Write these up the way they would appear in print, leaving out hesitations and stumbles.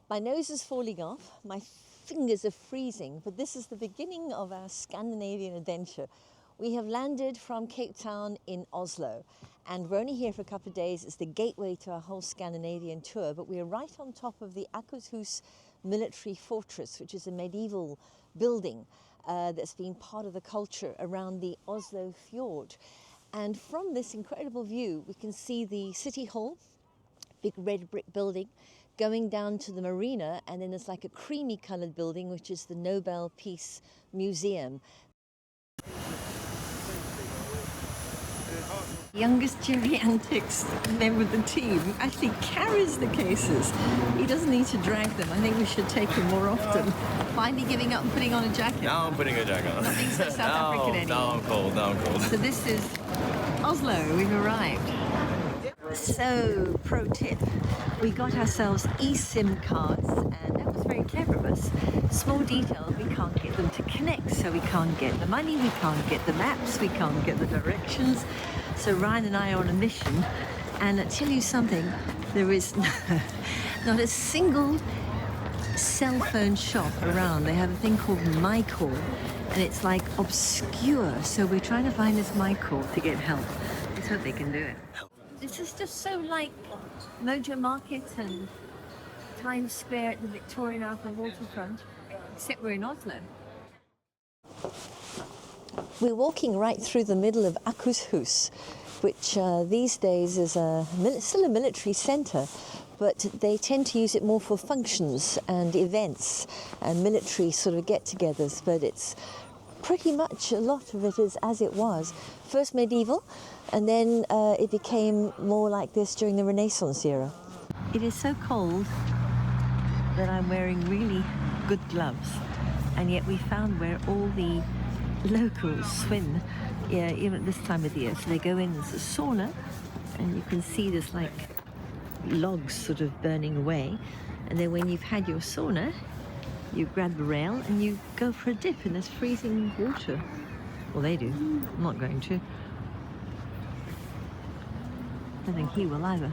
My nose is falling off, my fingers are freezing, but this is the beginning of our Scandinavian adventure. We have landed from Cape Town in Oslo, and we're only here for a couple of days. It's the gateway to our whole Scandinavian tour, but we're right on top of the Akushus military fortress, which is a medieval building that's been part of the culture around the Oslo fjord. And from this incredible view, we can see the city hall, big red brick building, going down to the marina, and then there's like a creamy colored building, which is the Nobel Peace Museum. Youngest Geri-Antics member of the team actually carries the cases. He doesn't need to drag them. I think we should take him more often. Finally giving up and putting on a jacket. Now I'm putting a jacket on. Not being so South African anymore. Now I'm cold, now I'm cold. So this is Oslo, we've arrived. So, pro tip, we got ourselves eSIM cards, and that was very clever of us. Small detail, we can't get them to connect, so we can't get the money, we can't get the maps, we can't get the directions. So Ryan and I are on a mission, and I'll tell you something, there is not a single cell phone shop around. They have a thing called MyCall, and it's like obscure, so we're trying to find this MyCall to get help. Let's hope they can do it. This is just so like Mojo Market and Times Square at the Victorian Albert waterfront, except we're in Oslo. We're walking right through the middle of Akushus, which these days is still a military centre, but they tend to use it more for functions and events and military sort of get-togethers, but it's pretty much a lot of it is as it was. First medieval, and then it became more like this during the Renaissance era. It is so cold that I'm wearing really good gloves, and yet we found where all the locals swim, even at this time of the year. So they go in as a sauna, and you can see this like logs sort of burning away, and then when you've had your sauna, you grab the rail and you go for a dip in this freezing water. Well, they do. I'm not going to. I don't think he will either.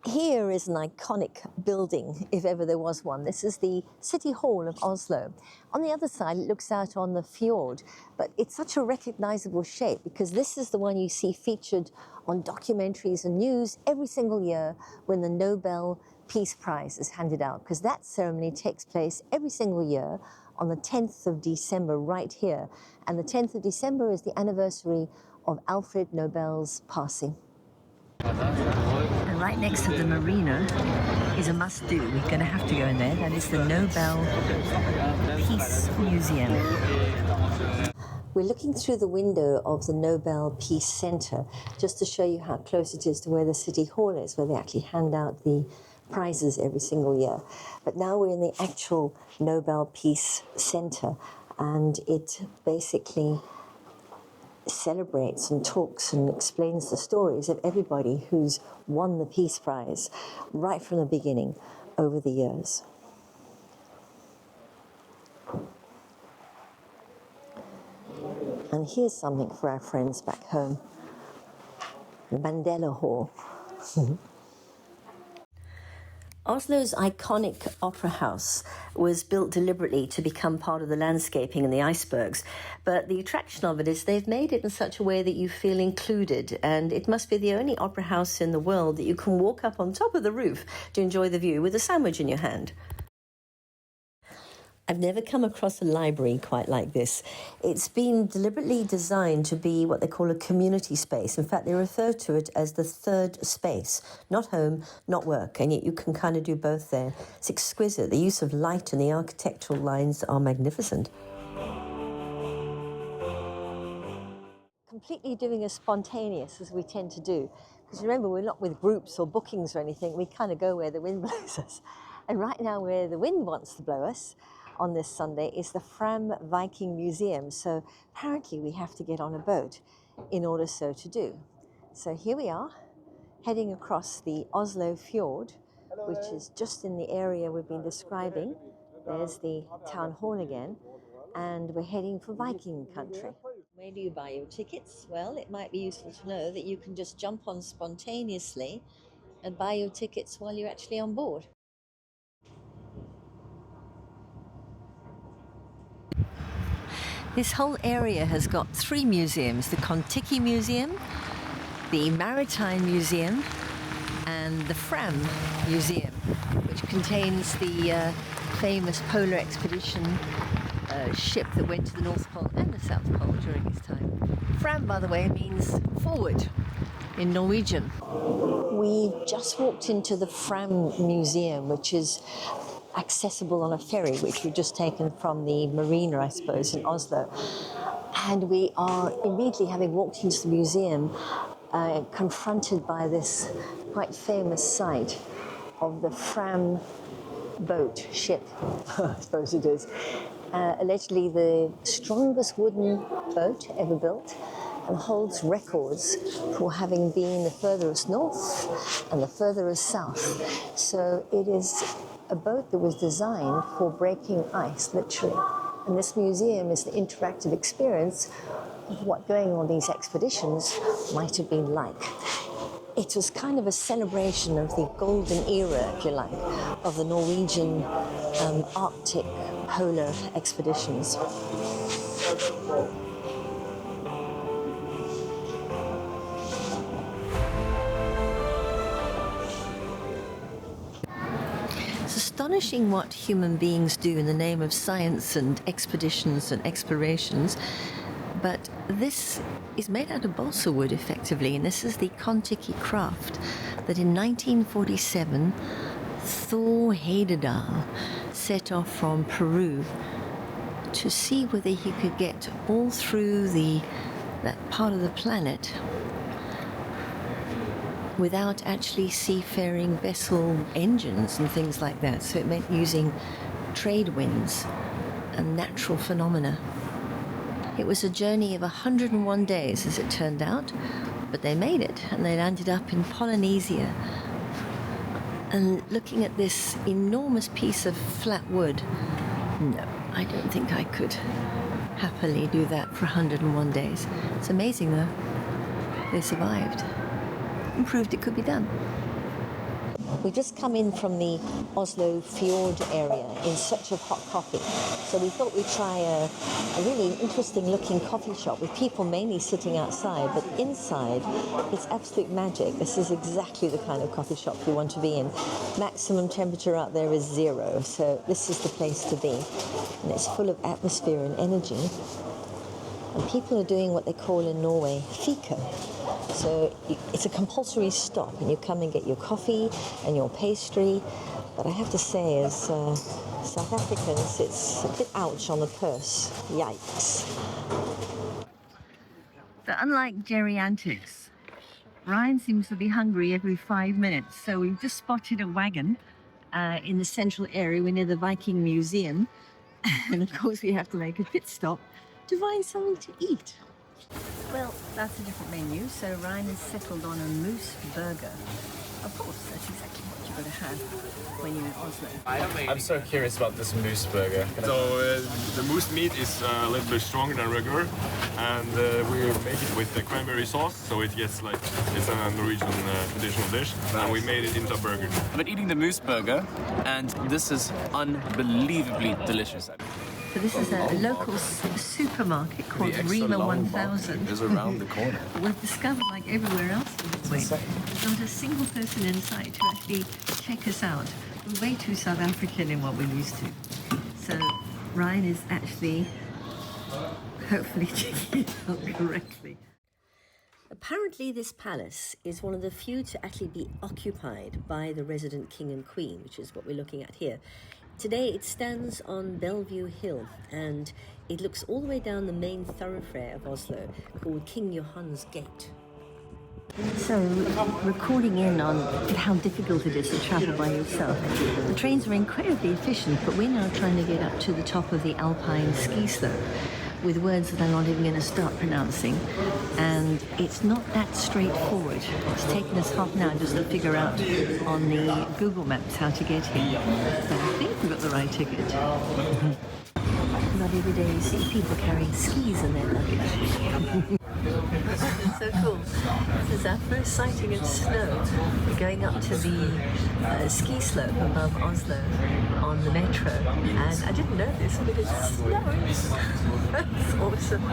Here is an iconic building, if ever there was one. This is the City Hall of Oslo. On the other side, it looks out on the fjord, but it's such a recognizable shape because this is the one you see featured on documentaries and news every single year when the Nobel Peace Prize is handed out, because that ceremony takes place every single year on the 10th of December right here. And the 10th of December is the anniversary of Alfred Nobel's passing. And right next to the marina is a must-do. We're going to have to go in there. That is the Nobel Peace Museum. We're looking through the window of the Nobel Peace Center just to show you how close it is to where the City Hall is, where they actually hand out the prizes every single year. But now we're in the actual Nobel Peace Center, and it basically celebrates and talks and explains the stories of everybody who's won the Peace Prize right from the beginning over the years. And here's something for our friends back home. The Mandela Hall. Oslo's iconic opera house was built deliberately to become part of the landscaping and the icebergs, but the attraction of it is they've made it in such a way that you feel included, and it must be the only opera house in the world that you can walk up on top of the roof to enjoy the view with a sandwich in your hand. I've never come across a library quite like this. It's been deliberately designed to be what they call a community space. In fact, they refer to it as the third space. Not home, not work, and yet you can kind of do both there. It's exquisite. The use of light and the architectural lines are magnificent. Completely doing as spontaneous as we tend to do. Because remember, we're not with groups or bookings or anything. We kind of go where the wind blows us. And right now, where the wind wants to blow us, on this Sunday is the Fram Viking Museum. So apparently we have to get on a boat in order so to do. So here we are, heading across the Oslo fjord, which is just in the area we've been describing. There's the town hall again, and we're heading for Viking country. Where do you buy your tickets? Well, it might be useful to know that you can just jump on spontaneously and buy your tickets while you're actually on board. This whole area has got 3 museums: the Kon-Tiki Museum, the Maritime Museum, and the Fram Museum, which contains the famous polar expedition ship that went to the North Pole and the South Pole during its time. Fram, by the way, means forward in Norwegian. We just walked into the Fram Museum, which is accessible on a ferry, which we've just taken from the marina, I suppose, in Oslo. And we are immediately, having walked into the museum, confronted by this quite famous sight of the Fram boat, ship, I suppose it is. Allegedly the strongest wooden boat ever built, and holds records for having been the furthest north and the furthest south. So it is a boat that was designed for breaking ice, literally. And this museum is the interactive experience of what going on these expeditions might have been like. It was kind of a celebration of the golden era, if you like, of the Norwegian Arctic polar expeditions. It's astonishing what human beings do in the name of science and expeditions and explorations. But this is made out of balsa wood, effectively, and this is the Kon-Tiki craft that in 1947 Thor Heyerdahl set off from Peru to see whether he could get all through that part of the planet without actually seafaring vessel engines and things like that. So it meant using trade winds and natural phenomena. It was a journey of 101 days, as it turned out, but they made it, and they landed up in Polynesia. And looking at this enormous piece of flat wood, no, I don't think I could happily do that for 101 days. It's amazing, though. They survived and proved it could be done. We've just come in from the Oslo fjord area in search of hot coffee. So we thought we'd try a really interesting looking coffee shop with people mainly sitting outside, but inside it's absolute magic. This is exactly the kind of coffee shop you want to be in. Maximum temperature out there is 0, so this is the place to be. And it's full of atmosphere and energy. And people are doing what they call in Norway fika. So it's a compulsory stop, and you come and get your coffee and your pastry. But I have to say, as South Africans, it's a bit ouch on the purse. Yikes. But unlike Geri-Antics, Ryan seems to be hungry every 5 minutes. So we've just spotted a wagon in the central area. We're near the Viking Museum. And of course, we have to make a pit stop to find something to eat. Well, that's a different menu, so Ryan has settled on a moose burger. Of course, that's exactly what you've got to have when you're in Oslo. I'm so curious about this moose burger. So the moose meat is a little bit stronger than regular, and we make it with the cranberry sauce, so it gets like, it's a Norwegian traditional dish, and we made it into a burger. I've been eating the moose burger, and this is unbelievably delicious. So this is a local supermarket called Rima 1000. Is around the corner. We've discovered, like everywhere else in this way, there's not a single person in sight to actually check us out. We're way too South African in what we're used to. So Ryan is actually hopefully checking it out correctly. Apparently this palace is one of the few to actually be occupied by the resident king and queen, which is what we're looking at here. Today it stands on Bellevue Hill, and it looks all the way down the main thoroughfare of Oslo called King Johan's Gate. So, recording in on how difficult it is to travel by yourself. The trains are incredibly efficient, but we're now trying to get up to the top of the Alpine ski slope with words that I'm not even going to start pronouncing. And it's not that straightforward. It's taken us half an hour just to figure out on the Google Maps how to get here. But I think we've got the right ticket. Not every day you see people carrying skis in their luggage. It's so cool. This is our first sighting of snow. We're going up to the ski slope above Oslo on the metro, and I didn't know this, but it's snowing. That's awesome.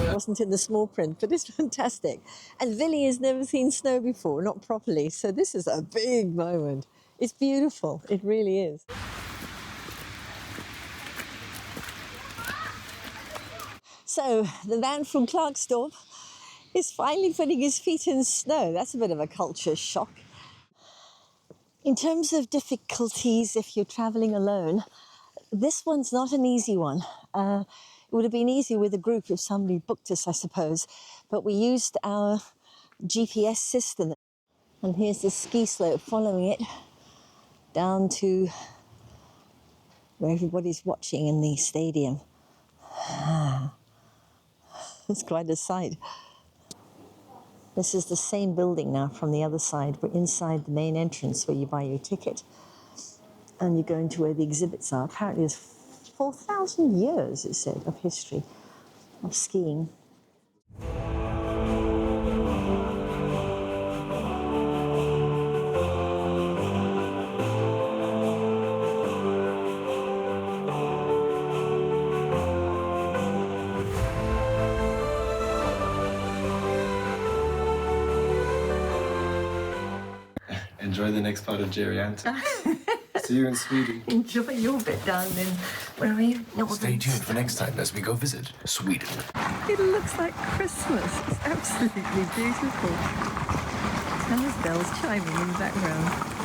It wasn't in the small print, but it's fantastic. And Vili has never seen snow before, not properly, so this is a big moment. It's beautiful, it really is. So the man from Clarkstorp is finally putting his feet in snow. That's a bit of a culture shock. In terms of difficulties if you're traveling alone, this one's not an easy one. It would have been easy with a group if somebody booked us, I suppose, but we used our GPS system. And here's the ski slope, following it down to where everybody's watching in the stadium. It's quite a sight. This is the same building now from the other side. We're inside the main entrance where you buy your ticket and you go into where the exhibits are. Apparently there's 4,000 years, it said, of history of skiing. Enjoy the next part of Geri-Antics. See you in Sweden. Enjoy your bit down in, where are you? Stay tuned for next time as we go visit Sweden. It looks like Christmas. It's absolutely beautiful. And there's bells chiming in the background.